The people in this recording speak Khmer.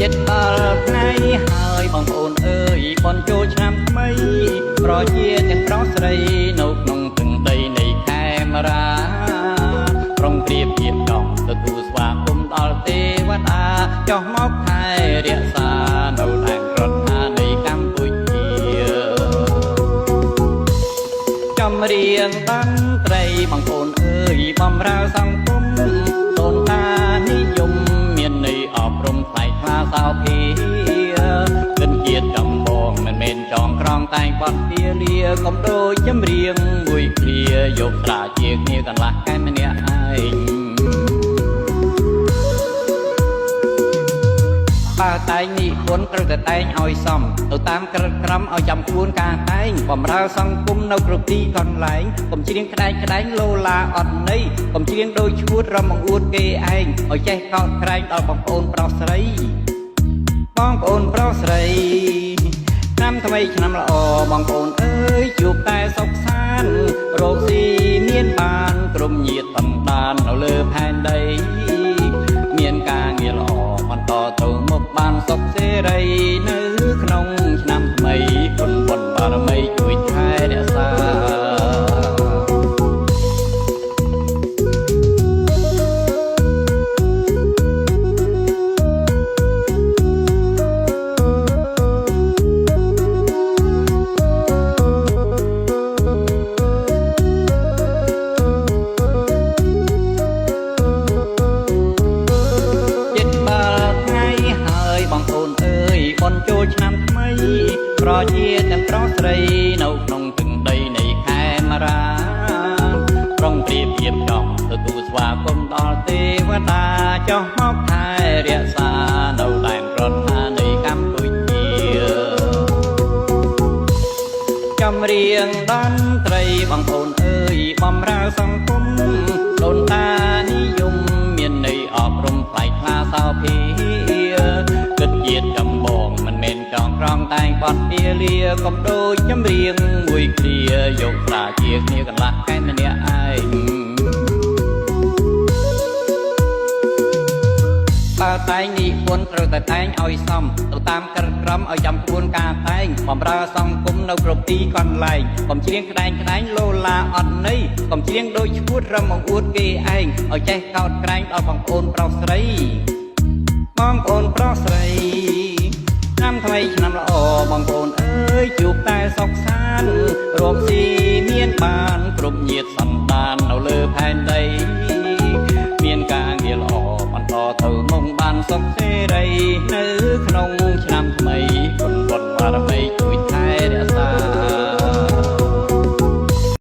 ចិត្តដល់ថ្ងៃហើយបងប្អូនអើយបនចូលឆ្នាំថ្មីប្រជាទាំងប្រុសស្រីនៅក្នុងទិងដីនៃខេមរាប្រុងប្រៀបជាកំទទួលស្វាគមន៍ដល់ទេវតាចុះមកថែរក្សានៅដែនរដ្ឋានៃកម្ពុជាចម្រៀងតន្ត្រីបងប្អូនអើយបំរើសង្គមដូនតានិយមមានន័យអប់រំថ្លៃថ្លាសោភាគិនជាតិចម្បងមិនមែនចងក្រងតែងបត់ពាលាកុំដូចចម្រៀងមួយឃ្លាយកស្រាជាគ្នាកន្លះកែម្នាក់ឯងបើតែងនេះគុណត្រូវតែតែងឲ្យសមទៅតាមក្រឹតក្រមឲ្យចាំខ្លួនការតែងបំរើសង្គមនៅគ្រប់ទីកន្លែងកុំច្រៀងក្តែងលោឡាអត់ន័យកុំច្រៀងដូចឈួតរំបង្អួតគេឯងឲ្យចេះកោតក្រែងដល់បងប្អូនប្រុសស្រីបងប្អូនប្រុសស្រីឆ្នាំថ្មីឆ្នាំល្អបងប្អូនអើយជួបតែសុខសាន្តរកស៊ីមានបានក្រុមញាតិតំបាននៅលើផែនដីមានការងារល្អបន្តទៅមុខបានសុខសេរីនៅក្នុងឆ្នាំថ្មីគុណបុណ្យបារមីជួយថែរក្សាចូលឆ្នាំថ្មីប្រជាទាំងប្រុសស្រីនៅក្នុងទិងដីនៃខេមរាប្រុងប្រៀបជាចំទទួលស្វាគមន៍ដល់ទេវតាចុះមកថែរក្សានៅដែនរដ្ឋានៃកម្ពុជាចម្រៀងតន្ត្រីបងប្អូនអើយបំរើសង្គមដូនតានិយមមានន័យអប់រំថ្លៃថ្លាសោភាគិតជាតិចម្បងមិនមែនចងក្រងតែងបត់ពាលាកុំដូចចម្រៀងមួយឃ្លាយកស្រាជាគ្នាកន្លះកែម្នាក់ឯងបើតែងនេះគុណត្រូវតែតែងឲ្យសមទៅតាមក្រឹតក្រមឲ្យចាំខ្លួនការតែងបំរើសង្គមនៅគ្រប់ទីកន្លែងកុំច្រៀងក្តែងលោឡាអត់ន័យកុំច្រៀងដូចឈួតរំបង្អួតគេឯងឲ្យចេះកោតក្រែងដល់បងប្អូនប្រុសស្រីបងប្អូនប្រុសស្រីឆ្នាំថ្មីឆ្នាំល្អបងប្អូនអើយជួបតែសុខសាន្តរកស៊ីមានបានគ្រប់ញាតិសន្តាននៅលើផែនដីមានការងារល្អបន្តទៅមុខបានសុខសេរីនៅក្នុងឆ្នាំថ្មី